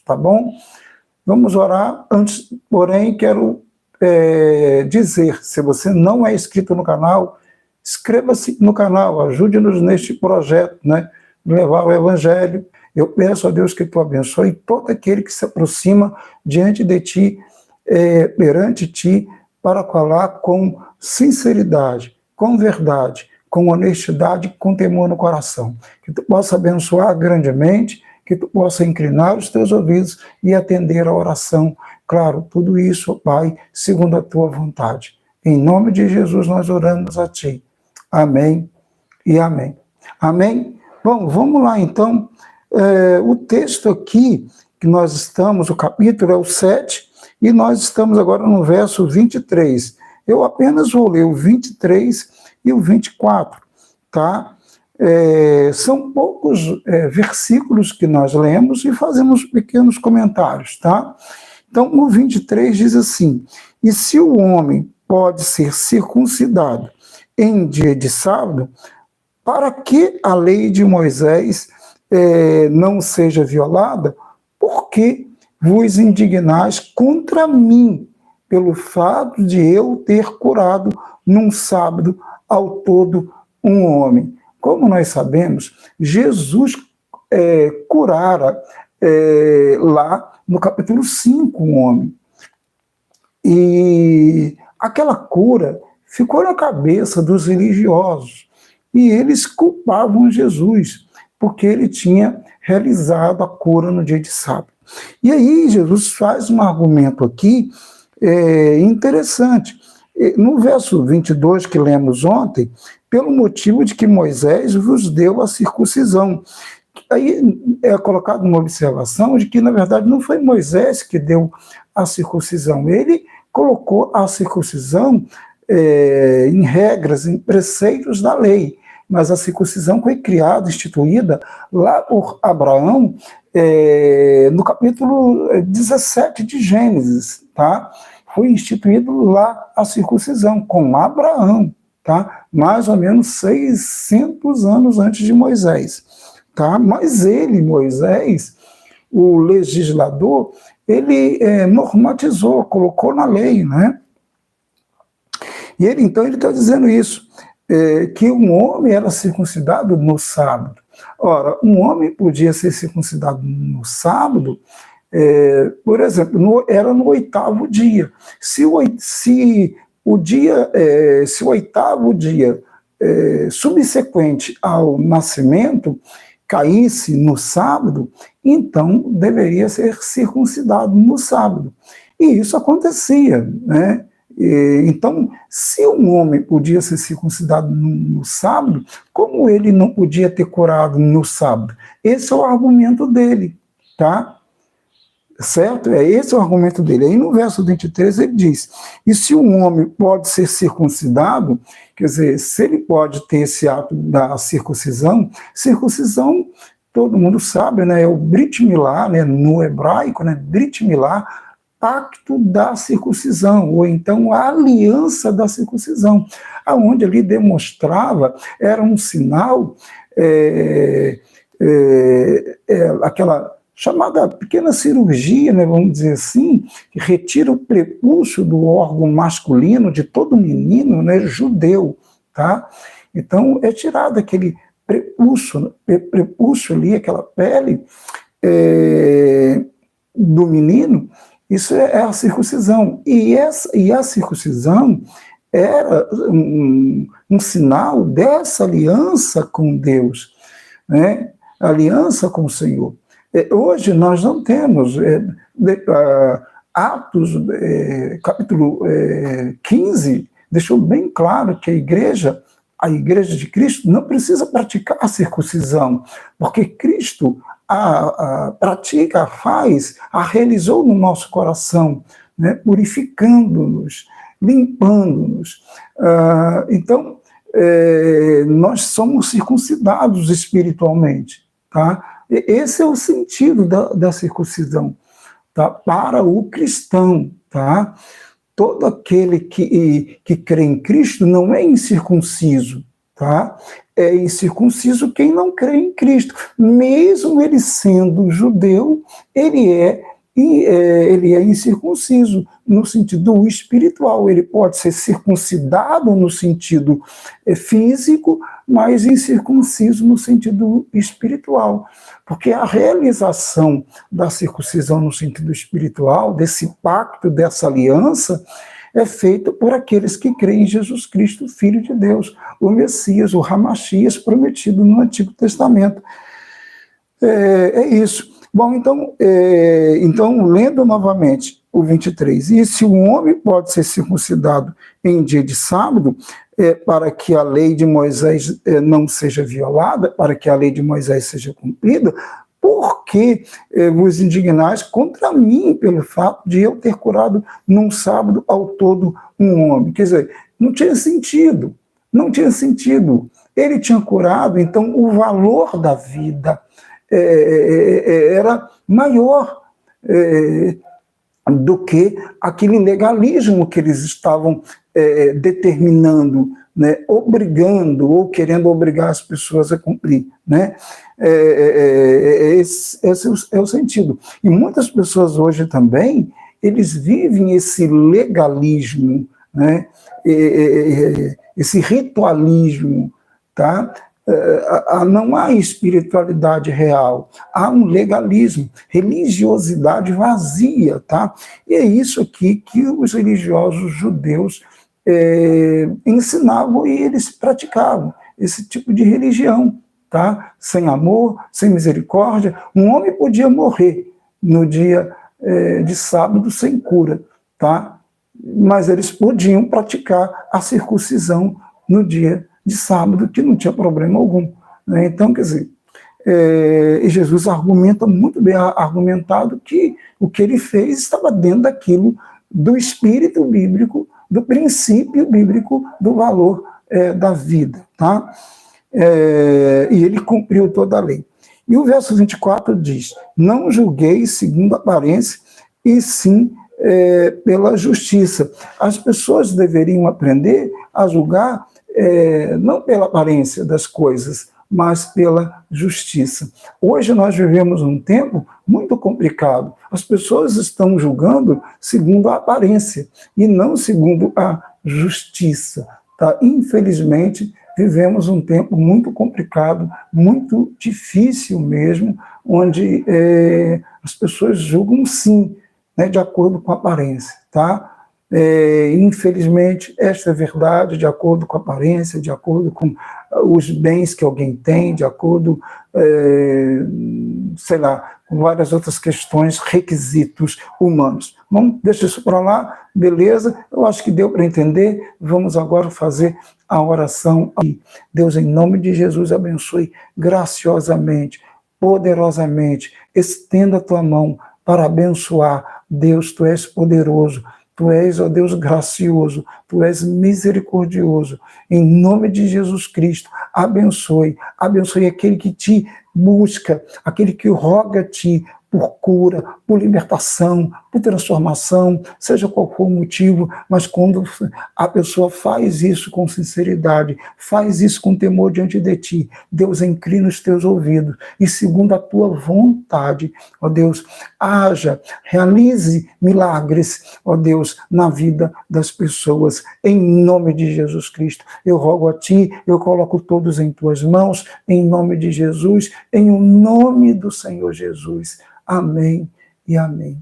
tá bom? Vamos orar. Antes, porém, quero dizer, se você não é inscrito no canal, inscreva-se no canal, ajude-nos neste projeto, né, de levar o Evangelho. Eu peço a Deus que tu abençoe todo aquele que se aproxima diante de ti, perante ti, para falar com sinceridade, com verdade, com honestidade, com temor no coração. Que tu possa abençoar grandemente, que tu possa inclinar os teus ouvidos e atender a oração. Claro, tudo isso, Pai, segundo a tua vontade. Em nome de Jesus nós oramos a ti. Amém e amém. Amém? Bom, vamos lá então. O texto aqui que nós estamos, o capítulo é o 7, e nós estamos agora no verso 23. Eu apenas vou ler o 23 e o 24, tá? São poucos versículos que nós lemos e fazemos pequenos comentários, tá? Então, o 23 diz assim: e se o homem pode ser circuncidado em dia de sábado, para que a lei de Moisés não seja violada? Porque vos indignais contra mim, pelo fato de eu ter curado num sábado ao todo um homem. Como nós sabemos, Jesus curara lá no capítulo 5 um homem. E aquela cura ficou na cabeça dos religiosos. E eles culpavam Jesus, porque ele tinha realizado a cura no dia de sábado. E aí Jesus faz um argumento aqui interessante. No verso 22 que lemos ontem, pelo motivo de que Moisés vos deu a circuncisão. Aí é colocado uma observação de que, na verdade, não foi Moisés que deu a circuncisão. Ele colocou a circuncisão em regras, em preceitos da lei. Mas a circuncisão foi criada, instituída lá por Abraão, no capítulo 17 de Gênesis, tá? Foi instituído lá a circuncisão com Abraão, tá? Mais ou menos 600 anos antes de Moisés, tá? Mas ele, Moisés, o legislador, ele normatizou, colocou na lei, né? E ele, então, ele está dizendo isso, que um homem era circuncidado no sábado. Ora, um homem podia ser circuncidado no sábado, por exemplo, era no 8º dia. Se o 8º dia subsequente ao nascimento caísse no sábado, então deveria ser circuncidado no sábado. E isso acontecia, né? Então, se um homem podia ser circuncidado no sábado, como ele não podia ter curado no sábado? Esse é o argumento dele, tá? Certo? Esse é o argumento dele. Aí no verso 23 ele diz: e se um homem pode ser circuncidado, quer dizer, se ele pode ter esse ato da circuncisão, todo mundo sabe, né? É o Brit Milá, né? No hebraico, né? Brit Milá, pacto da circuncisão, ou então a aliança da circuncisão, aonde ele demonstrava, era um sinal, aquela chamada pequena cirurgia, né, vamos dizer assim, que retira o prepúcio do órgão masculino de todo menino, né, judeu, tá? Então é tirado aquele prepúcio ali, aquela pele do menino. Isso é a circuncisão. E a circuncisão era um sinal dessa aliança com Deus, né? Aliança com o Senhor. Hoje nós não temos Atos, capítulo 15, deixou bem claro que a igreja de Cristo não precisa praticar a circuncisão, porque Cristo pratica, a realizou no nosso coração, né, purificando-nos, limpando-nos. Então, nós somos circuncidados espiritualmente, tá? Esse é o sentido da circuncisão, tá? Para o cristão, tá? Todo aquele que crê em Cristo não é incircunciso, tá? é incircunciso quem não crê em Cristo. Mesmo ele sendo judeu, ele é incircunciso no sentido espiritual. Ele pode ser circuncidado no sentido físico, mas incircunciso no sentido espiritual. Porque a realização da circuncisão no sentido espiritual, desse pacto, dessa aliança, é feita por aqueles que creem em Jesus Cristo, Filho de Deus, o Messias, o Ramachias prometido no Antigo Testamento. É isso. Bom, então, lendo novamente o 23, e se um homem pode ser circuncidado em dia de sábado, para que a lei de Moisés não seja violada, para que a lei de Moisés seja cumprida, por que vos indignais contra mim pelo fato de eu ter curado num sábado ao todo um homem? Quer dizer, não tinha sentido. Ele tinha curado, então o valor da vida era maior do que aquele legalismo que eles estavam determinando, né, obrigando ou querendo obrigar as pessoas a cumprir, né? Esse é o sentido. E muitas pessoas hoje também, eles vivem esse legalismo, né? Esse ritualismo, tá? Não há espiritualidade real, há um legalismo, religiosidade vazia, tá? E é isso aqui que os religiosos judeus ensinavam e eles praticavam, esse tipo de religião, tá? Sem amor, sem misericórdia. Um homem podia morrer no dia de sábado sem cura, tá? Mas eles podiam praticar a circuncisão no dia de sábado, que não tinha problema algum, né? Então, quer dizer, e Jesus argumenta muito bem argumentado que o que ele fez estava dentro daquilo do espírito bíblico, do princípio bíblico do valor da vida, tá? E ele cumpriu toda a lei. E o verso 24 diz: não julgueis segundo a aparência, e sim pela justiça. As pessoas deveriam aprender a julgar não pela aparência das coisas, mas pela justiça. Hoje nós vivemos um tempo muito complicado. As pessoas estão julgando segundo a aparência e não segundo a justiça. Tá? Infelizmente, vivemos um tempo muito complicado, muito difícil mesmo, onde as pessoas julgam sim, né, de acordo com a aparência, tá? Infelizmente, esta é a verdade, de acordo com a aparência, de acordo com os bens que alguém tem, de acordo, sei lá, com várias outras questões, requisitos humanos. Bom, deixa isso para lá, beleza? Eu acho que deu para entender. Vamos agora fazer a oração. Deus, em nome de Jesus, abençoe graciosamente, poderosamente, estenda a tua mão para abençoar. Deus, tu és poderoso, tu és, ó Deus, gracioso, tu és misericordioso. Em nome de Jesus Cristo, abençoe aquele que te busca, aquele que roga a ti por cura, por libertação, por transformação, seja qual for o motivo, mas quando a pessoa faz isso com sinceridade, faz isso com temor diante de ti, Deus, inclina os teus ouvidos e segundo a tua vontade, ó Deus, realize milagres, ó Deus, na vida das pessoas, em nome de Jesus Cristo. Eu rogo a ti, eu coloco todos em tuas mãos, em nome de Jesus, em o nome do Senhor Jesus. Amém e amém.